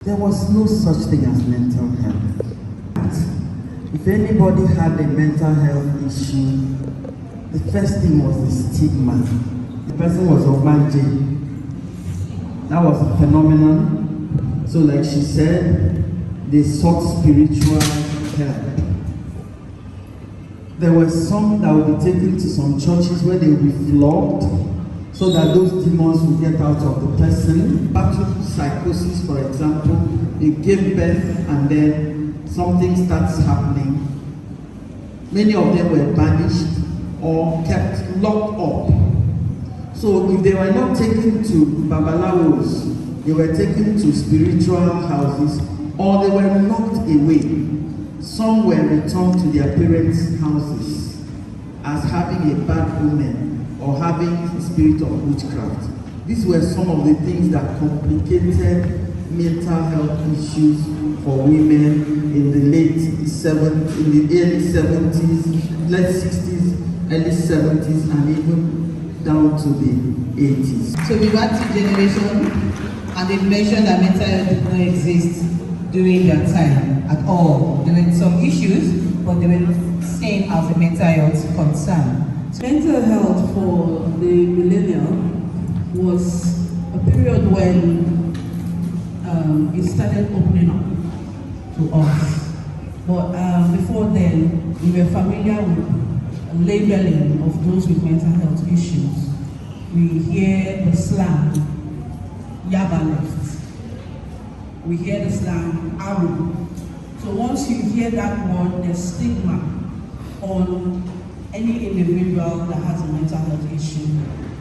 There was no such thing as mental health. If anybody had a mental health issue, the first thing was the stigma. The person was Obanje. That was a phenomenon. So like she said, they sought spiritual help. There were some that would be taken to some churches where they would be flogged so that those demons would get out of the person. Battle psychosis, for example, they gave birth and then something starts happening. Many of them were banished or kept locked up. So if they were not taken to Babalawos, they were taken to spiritual houses, or they were locked away. Some were returned to their parents' houses as having a bad omen or having the spirit of witchcraft. These were some of the things that complicated mental health issues for women in the early 70s, late 60s, early 70s, and even down to the 80s. So we've had two generations, and they mentioned that mental health did not exist during their time at all. There were some issues, but they were not seen as a mental health concern. Mental health for the millennial was a period when it started opening up to us. But before then, we were familiar with labeling of those with mental health issues. We hear the slang, Yaba left. We hear the slang, Aru. So once you hear that word, there's stigma on any individual that has a mental health issue.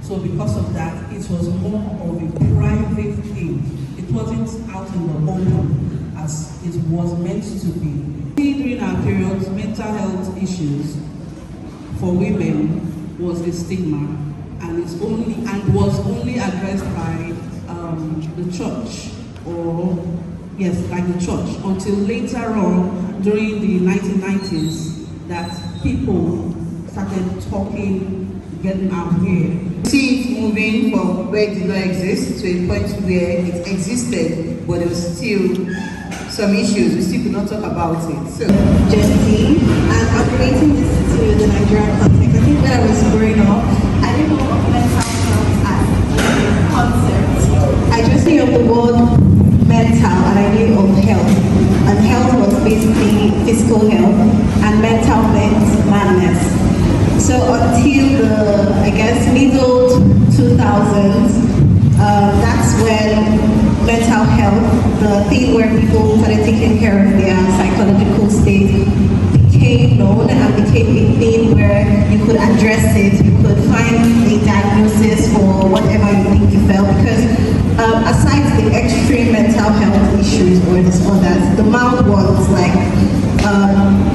So because of that, it was more of a private thing. It wasn't out in the open as it was meant to be. During our periods, mental health issues for women was a stigma, and was only addressed by the church, like the church, until later on during the 1990s that people started talking, getting out here. See it moving from where it did not exist to a point where it existed, but there was still some issues. We still could not talk about it. So, Justine, and I'm relating this to the Nigerian context. I think when I was growing up, I didn't know of mental health as a concept. I just knew of the word mental and I knew of health. And health was basically physical health, and mental meant madness. So until the, middle 2000s, that's when mental health, the thing where people started taking care of their psychological state, became known and became a thing where you could address it, you could find a diagnosis for whatever you think you felt, because aside the extreme mental health issues or disorders, the mild ones like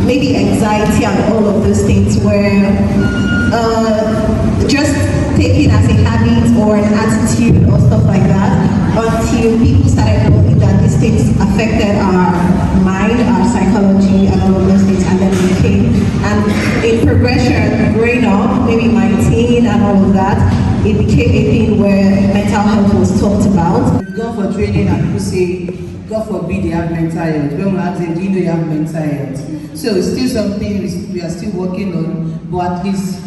maybe anxiety and all of those things were just taken as a habit or an attitude or stuff like that, until people started knowing that these things affected our mind, our psychology, and all of those things, and then it became, and in progression, growing up, maybe my teen and all of that, it became a thing where mental health was talked about. we go for training and people say, God forbid they have mental health. When we ask them, do you know you have mental health? So it's still something we are still working on, but at least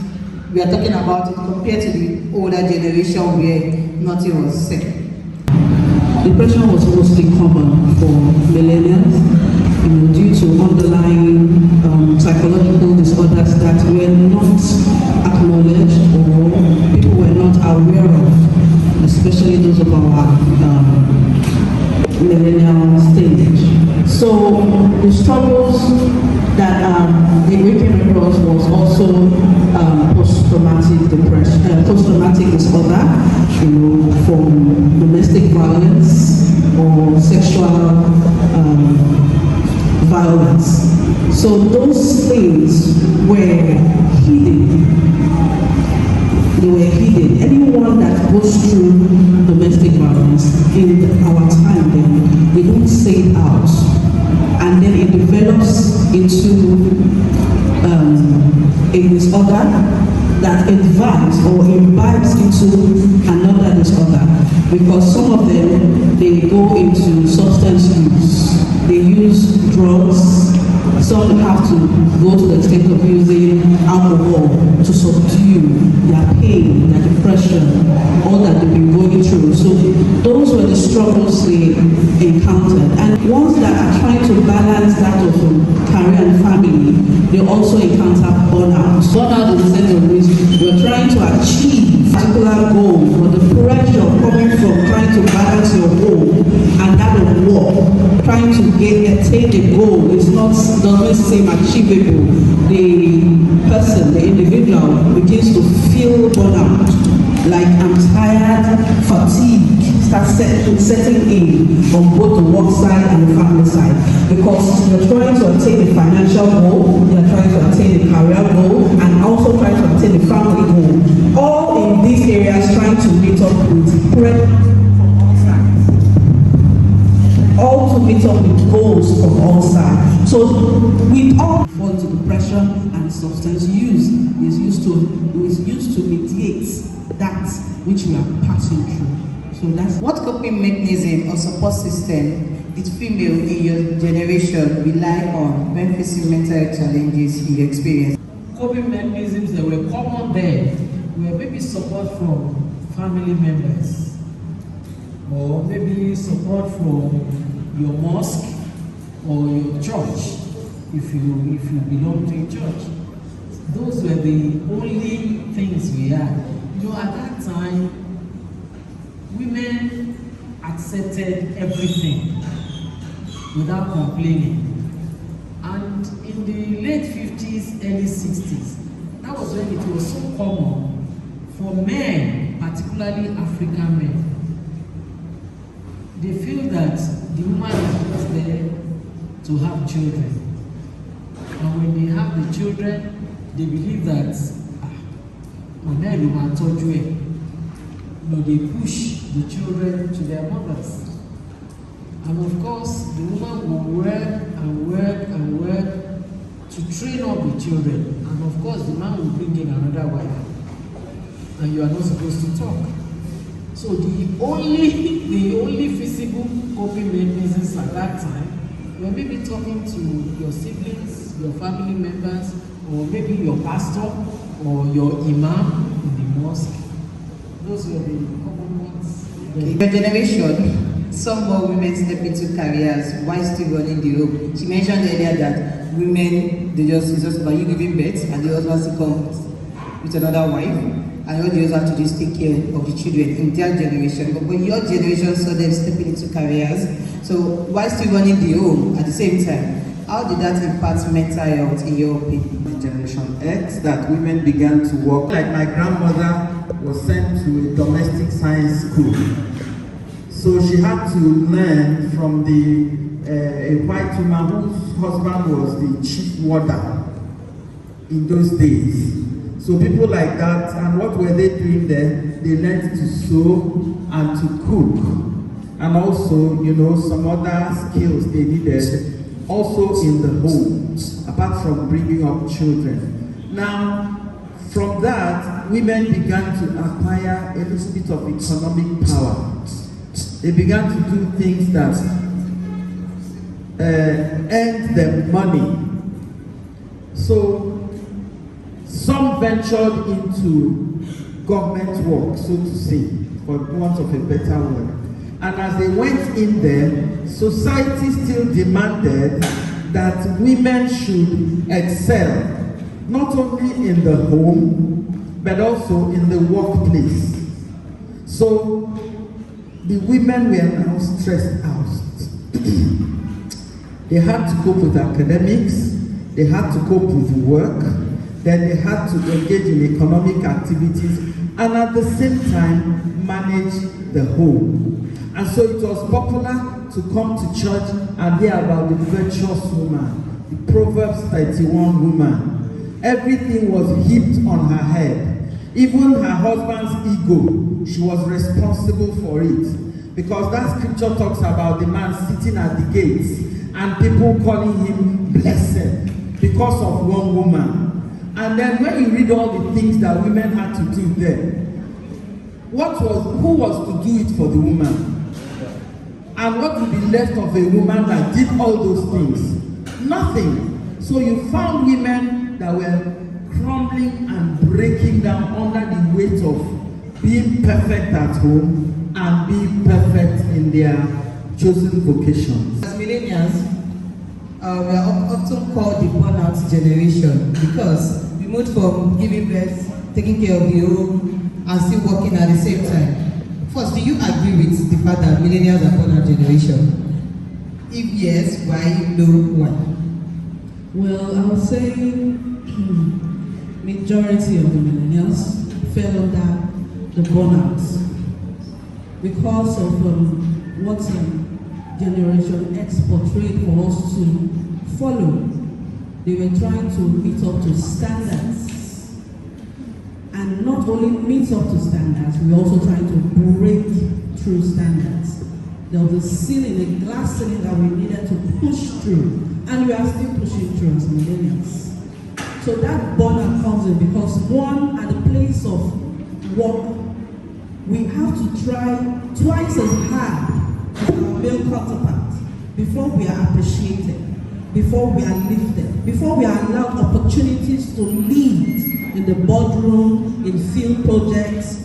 we are talking about it compared to the older generation where nothing was said. Depression was mostly common for millennials, due to underlying psychological disorders that were not acknowledged or people were not aware of, especially those of our millennial stage. So the struggles that they came across was also post-traumatic depression, post-traumatic disorder, from domestic violence or sexual violence. So those things were hidden. They were hidden. Anyone that goes through domestic violence in our time, then they don't say it out, and then it develops into a disorder that advances or imbibes into another disorder. because some of them, they go into substance use. They use drugs. Some have to go to the extent of using alcohol to subdue their pain, their depression, all that they've been going through. So those were the struggles they encountered. And ones that are trying to balance that of career and family, they also encounter burnout. Burnout in the sense of which you're trying to achieve a particular goal, but the pressure coming from trying to balance your goal and that of work, trying to attain the goal is not doesn't seem achievable. The person, the individual, begins to feel burnout, like I'm tired, fatigue starts setting in on both the work side and the family side, because you're trying to attain the financial goal, you're trying to attain the career goal, and also trying to attain the family goal. All in these areas trying to meet up with pressure from all sides. All to meet up with goals from all sides. So we all fall into depression, and substance use is used to mediate that which we are passing through. So that's what coping mechanism or support system did female in your generation rely on when facing mental health challenges in your experience? Coping mechanisms that were common then were maybe support from family members, or maybe support from your mosque or your church, if you belong to a church. Those were the only things we had. You know, at that time, women accepted everything without complaining. And in the late 50s, early 60s, that was when it was so common for men, particularly African men. They feel that the woman is just there to have children. And when they have the children, they believe that they push the children to their mothers. And of course, the woman will work and work and work to train up the children. And of course, the man will bring in another wife. And you are not supposed to talk. So the only feasible coping mechanisms at that time were maybe talking to your siblings, your family members, or maybe your pastor or your imam in the mosque. Those were the common ones. In your generation, some more women step into careers while still running the home. She mentioned earlier that women, it's just about you giving birth, and the husband still comes with another wife, and all the husband to just take care of the children in their generation. But when your generation saw them stepping into careers, so while still running the home at the same time, how did that impact mental health in your opinion? Generation X, that women began to work. Like my grandmother was sent to a domestic science school. So she had to learn from a white woman whose husband was the chief warder in those days. So people like that, and what were they doing there? They learned to sew and to cook. And also, some other skills they needed also in the home, apart from bringing up children. Now, from that, women began to acquire a little bit of economic power. They began to do things that earned them money. So, some ventured into government work, so to say, for want of a better word. And as they went in there, society still demanded that women should excel, not only in the home, but also in the workplace. So the women were now stressed out. They had to cope with academics, they had to cope with work, then they had to engage in economic activities, and at the same time manage the home. And so it was popular to come to church and hear about the virtuous woman, the Proverbs 31 woman. Everything was heaped on her head. Even her husband's ego, she was responsible for it. Because that scripture talks about the man sitting at the gates and people calling him blessed because of one woman. And then when you read all the things that women had to do there, who was to do it for the woman? And what would be left of a woman that did all those things? Nothing. So you found women that were crumbling and breaking down under the weight of being perfect at home and being perfect in their chosen vocations. As millennials, we are often called the burnout generation because we moved from giving birth, taking care of the home, and still working at the same time. First, do you agree with the fact that millennials are burnout generation? If yes, why? No, why? Well, I would say majority of the millennials fell under the burnout because of what Generation X portrayed for us to follow. They were trying to meet up to standards. And not only meet up to standards, we were also trying to break through standards. There was a ceiling, a glass ceiling that we needed to push through. And we are still pushing through as millennials. So that burnout comes in because one, at the place of work, we have to try twice as hard as our male counterparts before we are appreciated, before we are lifted, before we are allowed opportunities to lead in the boardroom, in field projects,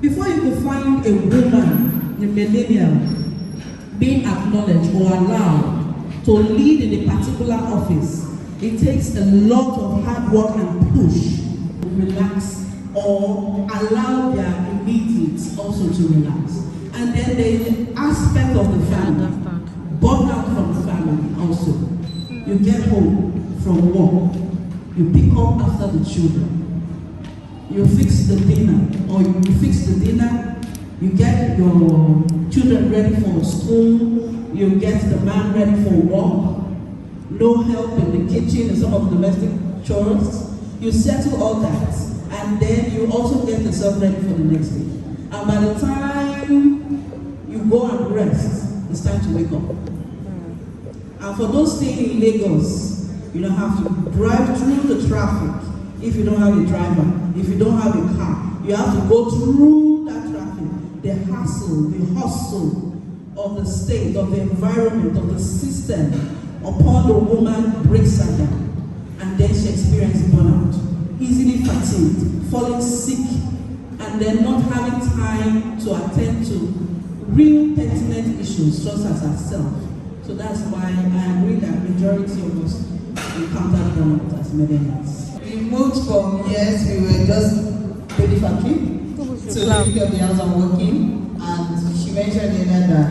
before you can find a woman, a millennial, being acknowledged or allowed to lead in a particular office. It takes a lot of hard work and push to relax or allow their immediates also to relax. And then the aspect of the family, burnout from the family also. You get home from work, you pick up after the children, you fix the dinner, or you fix the dinner, you get your children ready for school, you get the man ready for work, no help in the kitchen and some of the domestic chores. You settle all that, and then you also get yourself ready for the next day. And by the time you go and rest, it's time to wake up. And for those staying in Lagos, you don't have to drive through the traffic if you don't have a driver, if you don't have a car. You have to go through that traffic, the hassle, the hustle of the state, of the environment, of the system, upon the woman breaks her down. And then she experiences burnout, easily fatigued, falling sick, and then not having time to attend to real pertinent issues, just as herself. So that's why I agree that majority of us encounter burnout as millennials. We moved from, yes, we were just baby factory to taking of the house and working. And she mentioned earlier that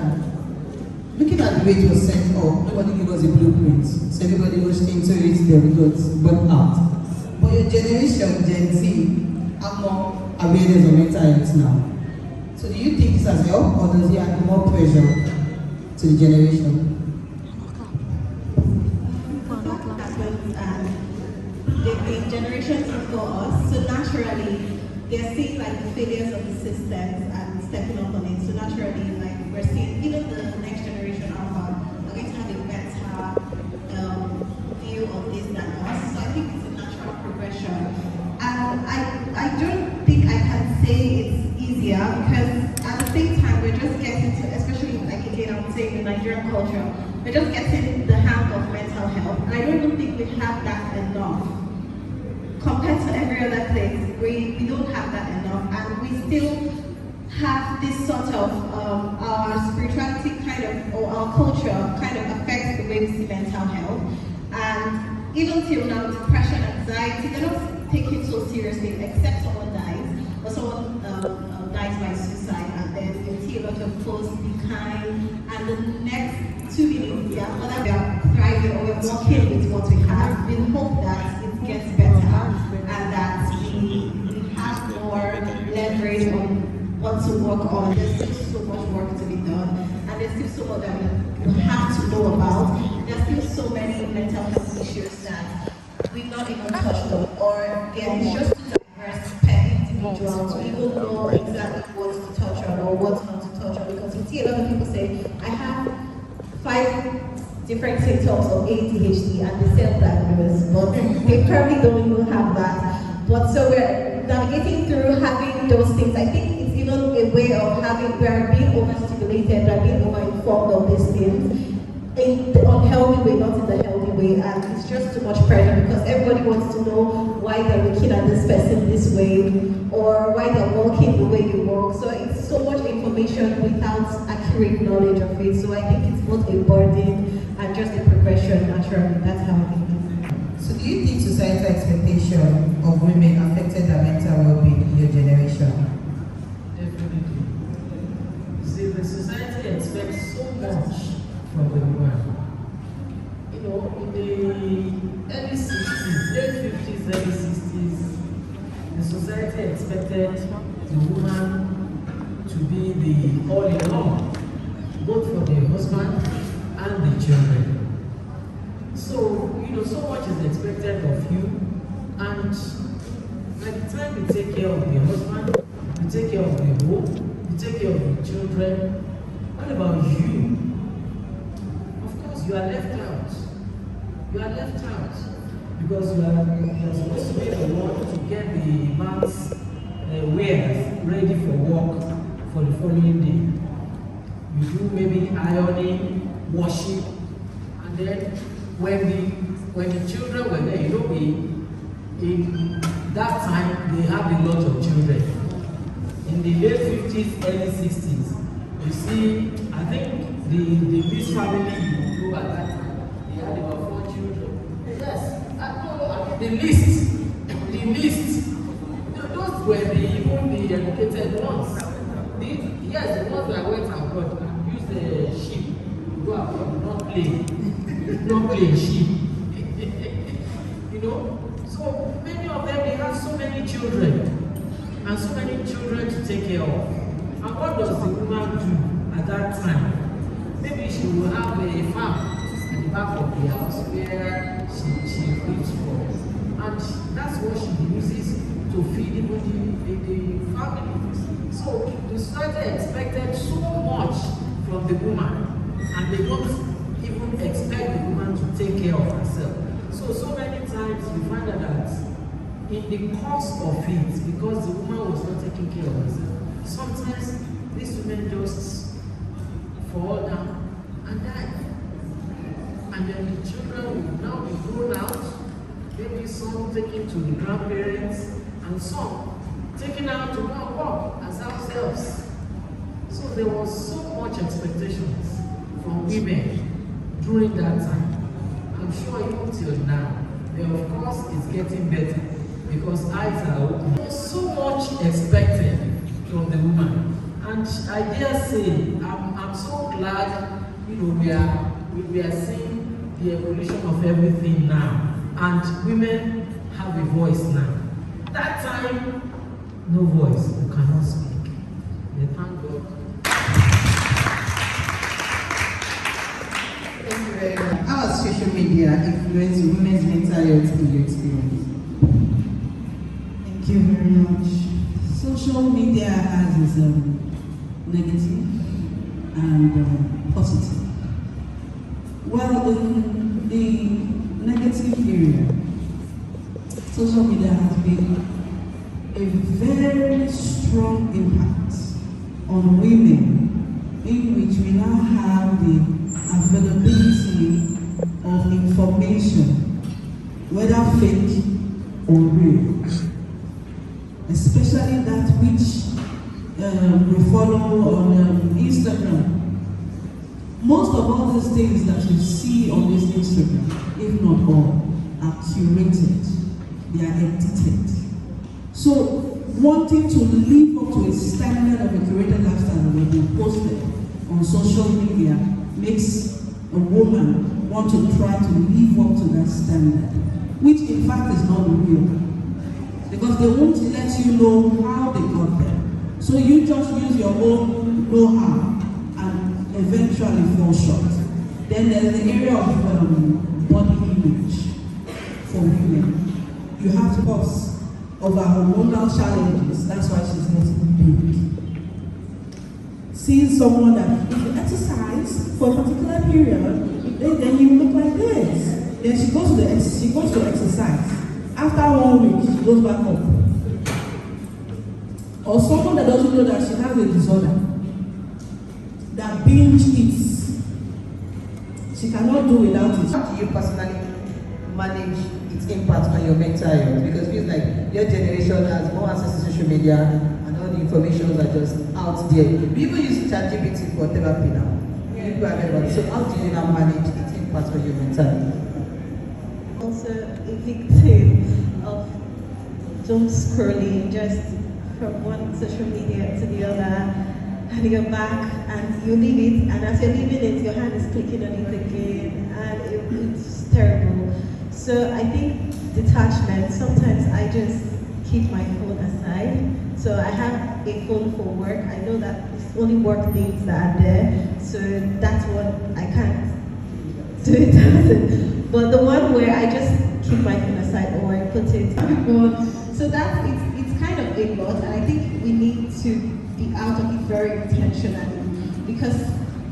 looking at the way it was set up, nobody gave us a blueprint. So everybody was into it, they got burnt out. But your generation, Gen Z, have more awareness of mental health now. So do you think this has helped, or does it add more pressure to the generation? They've been generations before us, so naturally they're seeing like the failures of the systems and stepping up on it. So naturally, like we're seeing even the next generation are going to have a better view of this than us. So I think it's a natural progression. And I don't think I can say it's easier because at the same time we're just getting to, especially like again I would say in the Nigerian culture, we're just getting the hang of mental health. And I don't even think we have that enough. Compared to every other place, we don't have that enough, and we still have this sort of our spirituality kind of, or our culture kind of affects the way we see mental health. And even till now, depression, anxiety, they're not taken so seriously, except someone dies, or someone dies by suicide, and then you see a lot of posts, be kind, and the next 2 minutes, whether we are thriving or we're working with what we have, we hope that it gets better and that we have more leverage on what to work on. There's still so much work to be done, and there's still so much that we have to know about. There's still so many mental health issues that we've not even touched on, or again, it's just too diverse per individual to even know exactly what to touch on or what not to touch on, because you see a lot of people say, I have 5 different symptoms of ADHD and the self-diagnosed, but they probably don't even have that. But so we're navigating through having those things. I think it's even a a way of having, we are being overstimulated, we are being overinformed of these things in the unhealthy way, not in the healthy way, and it's just too much pressure because everybody wants to know why they're looking at this person this way or why they're walking the way you walk. So it's so much information without accurate knowledge of it. So I think it's both a burden and just a progression naturally. That's how I think. So do you think societal expectation of women affected their mental well-being in your generation? Definitely. See, the society expects so much from the woman. You know, in the early 60s, late 50s, early 60s, the society expected the woman to be the all-in-all, both for the husband and the children. So, you know, so much is expected of you, and by the time you take care of the husband, you take care of the home, you take care of the children, what about you? Of course, you are left out. You are left out because you are supposed to be the one to get the man's wares ready for work for the following day. You do maybe ironing, washing, and then when the children were there, you know, in that time they had a lot of children. In the late 50s, early 60s, you see, I think the Peace family you know at that time, they had about 4 children. Yes, the list. Those were even the educated ones. Yes, the ones that went abroad and used the ship to go abroad, not play sheep. You know, so many of them, they have so many children and so many children to take care of. And what does the woman do at that time? Maybe she will have a farm at the back of the house where she feeds for, and that's what she uses to feed even the family. So the society expected so much from the woman, and they don't even expect the woman to take care of herself. So many times you find that in the course of it, because the woman was not taking care of herself, sometimes these women just fall down and die. And then the children will now be grown out, maybe some taken to the grandparents, and some taken out to go and work as ourselves. So there was so much expectations from women during that time. I'm sure even till now, but of course it's getting better because eyes are open. There's so much expected from the woman. And I dare say, I'm so glad, you know, we are seeing the evolution of everything now. And women have a voice now. That time, no voice, you cannot speak. They thank God. Thank you very much. How has social media influenced women's mental health in your experience? Thank you very much. Social media has its negative and positive. Well, in the negative area, social media has been a very strong impact on women, in which we now have the availability of information, whether fake or real, especially that which we follow on Instagram. Most of all these things that you see on this Instagram, if not all, are curated, they are edited. So wanting to live up to a standard of a curated lifestyle that will be posted on social media makes a woman want to try to live up to that standard, which in fact is not real, because they won't let you know how they got there. So you just use your own know-how and eventually fall short. Then there's the area of body image for women. You have to pause over hormonal challenges. That's why she's getting big. Seeing someone that if you exercise for a particular period, then you look like this. Then she goes to exercise. After 1 week, she goes back up. or someone that doesn't know that she has a disorder, that binge eats, she cannot do without it. How do you personally manage its impact on your mental health? Because it feels like your generation has more access to social media and all the information are just out there. We even use ChatGPT for therapy now. People are very. So how do you now manage its impact on your mental health? Also a victim of doom scrolling, just from one social media to the other, and you're back and you leave it, and as you're leaving it, your hand is clicking on it again, and it's terrible. So I think detachment, sometimes I just keep my phone aside. So I have a phone for work. I know that it's only work things that are there, so that's what I can't do it. But the one where I just keep my phone aside or I put it on, so that it's kind of a lot, and I think we need to be out of it very intentionally, because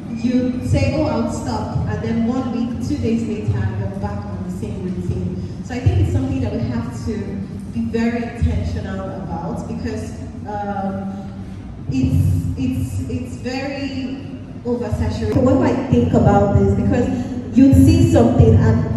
you say, oh, I'll stop, and then 1 week, 2 days later, you're back on the same routine. So I think it's something that we have to be very intentional about, because it's very oversaturated. What do I think about this? Because you'd see something, and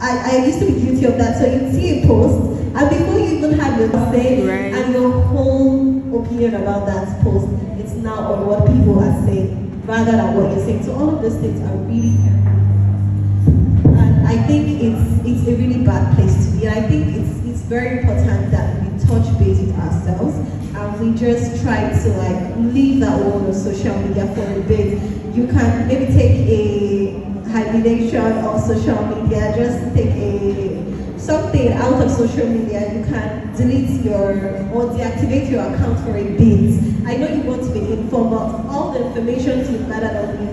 I used to be guilty of that. So you'd see a post, and before you even have your say, Right. and your whole opinion about that post, it's now on what people are saying rather than what you're saying. So all of those things are really terrible, and I think it's a really bad place to be. And I think it's very important that we touch base with ourselves and we just try to like leave that world of social media for a bit. You can maybe take a hibernation of social media, just take something out of social media. You can delete or deactivate your account for a bit. I know you want to be informed, but all the information you've gathered on the